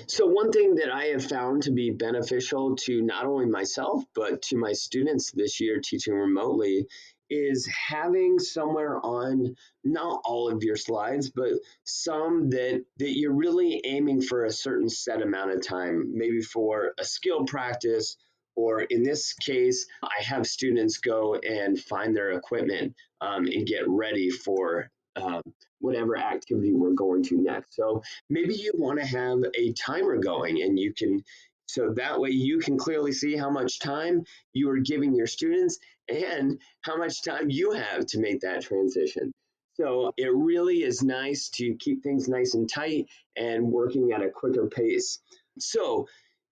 So one thing that I have found to be beneficial to not only myself, but to my students this year teaching remotely is having somewhere on not all of your slides, but some that you're really aiming for a certain set amount of time, maybe for a skill practice, or in this case, I have students go and find their equipment and get ready for whatever activity we're going to next. So maybe you want to have a timer going and you can, so that way you can clearly see how much time you are giving your students and how much time you have to make that transition. So it really is nice to keep things nice and tight and working at a quicker pace. So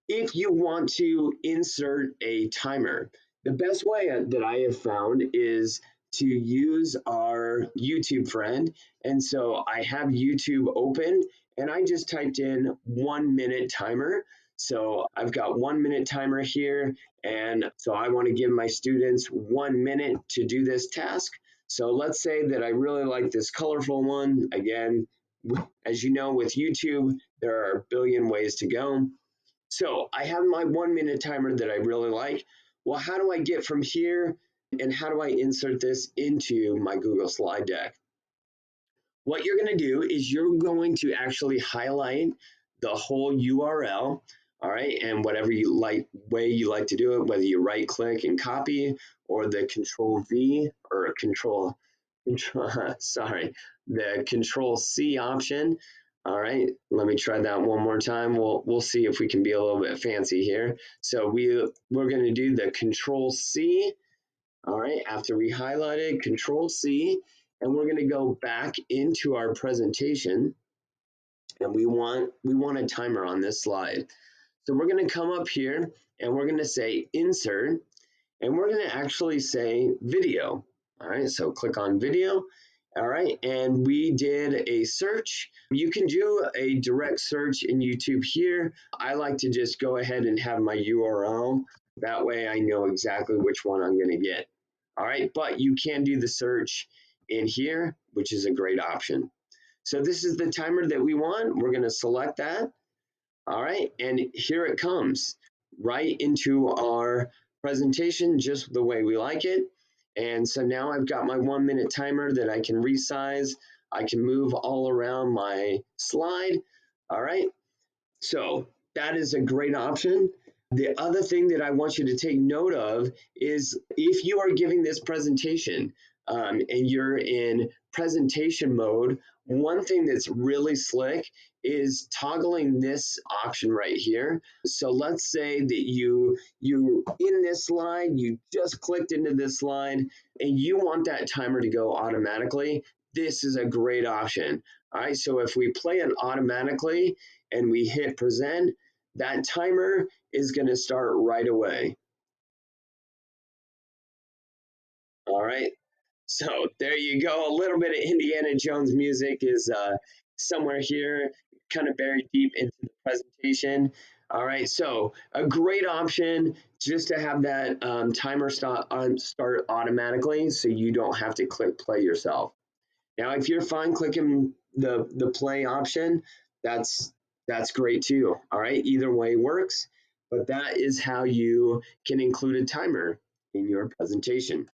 if you want to insert a timer, the best way that I have found is to use our YouTube friend. And so I have YouTube open and I just typed in 1 minute timer. So I've got 1 minute timer here. And so I want to give my students 1 minute to do this task. So let's say that I really like this colorful one. Again, as you know, with YouTube, there are a billion ways to go. So I have my 1 minute timer that I really like. Well, how do I get from here and how do I insert this into my Google slide deck? What you're going to do is you're going to actually highlight the whole URL, all right, and whatever way you like to do it, whether you right click and copy or the control V or sorry, the control C option. All right, let me try that one more time. We'll see if we can be a little bit fancy here. So we're going to do the control C. All right, after we highlighted control C, and we're going to go back into our presentation, and we want a timer on this slide. So we're going to come up here and we're going to say insert, and we're going to actually say video. All right, so click on video. All right, and we did a search. You can do a direct search in YouTube here. I like to just go ahead and have my URL. That way I know exactly which one I'm going to get. All right, but you can do the search in here, which is a great option. So this is the timer that we want. We're going to select that. All right, and here it comes right into our presentation just the way we like it. And so now I've got my 1 minute timer that I can resize. I can move all around my slide. All right, so that is a great option. The other thing that I want you to take note of is if you are giving this presentation and you're in presentation mode, one thing that's really slick is toggling this option right here. So let's say that you in this slide, you just clicked into this slide and you want that timer to go automatically. This is a great option. All right, so if we play it automatically and we hit present, that timer is going to start right away. All right, so there you go. A little bit of Indiana Jones music is somewhere here, kind of buried deep into the presentation. All right, so a great option just to have that timer start automatically so you don't have to click play yourself. Now, if you're fine clicking the play option, that's great too. All right, either way works, but that is how you can include a timer in your presentation.